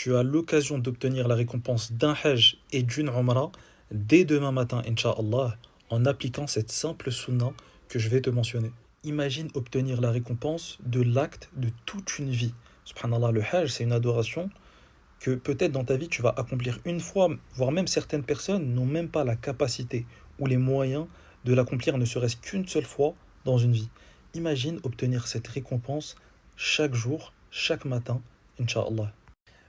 tu as l'occasion d'obtenir la récompense d'un Hajj et d'une Umrah dès demain matin, Inch'Allah, en appliquant cette simple sunna que je vais te mentionner. Imagine obtenir la récompense de l'acte de toute une vie. Subhanallah, le Hajj, c'est une adoration que peut-être dans ta vie tu vas accomplir une fois, voire même certaines personnes n'ont même pas la capacité ou les moyens de l'accomplir ne serait-ce qu'une seule fois dans une vie. Imagine obtenir cette récompense chaque jour, chaque matin, Inch'Allah.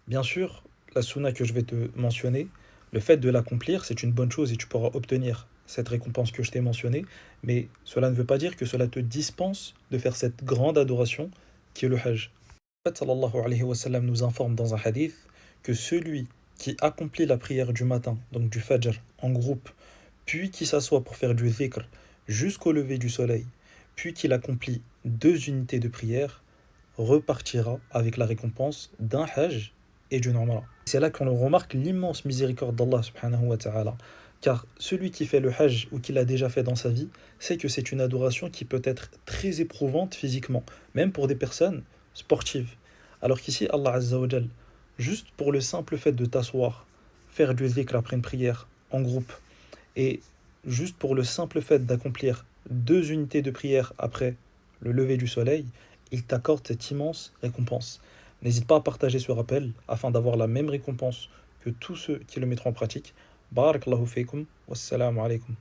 Bien sûr, la sunna que je vais te mentionner, le fait de l'accomplir, c'est une bonne chose et tu pourras obtenir cette récompense que je t'ai mentionnée, mais cela ne veut pas dire que cela te dispense de faire cette grande adoration qui est le Hajj. Le prophète sallallahu alayhi wa sallam nous informe dans un hadith que celui qui accomplit la prière du matin, donc du Fajr, en groupe, puis qui s'assoit pour faire du dhikr jusqu'au lever du soleil, puis qu'il accomplit 2 unités de prière, repartira avec la récompense d'un Hajj et d'une Umrah. C'est là qu'on remarque l'immense miséricorde d'Allah subhanahu wa ta'ala. Car celui qui fait le Hajj ou qui l'a déjà fait dans sa vie, sait que c'est une adoration qui peut être très éprouvante physiquement, même pour des personnes sportives. Alors qu'ici, Allah Azza wa Jal, juste pour le simple fait de t'asseoir, faire du dhikr après une prière en groupe, et juste pour le simple fait d'accomplir 2 unités de prière après le lever du soleil, il t'accorde cette immense récompense. N'hésite pas à partager ce rappel afin d'avoir la même récompense que tous ceux qui le mettront en pratique. Barakallahu fikum, wassalamu alaikum.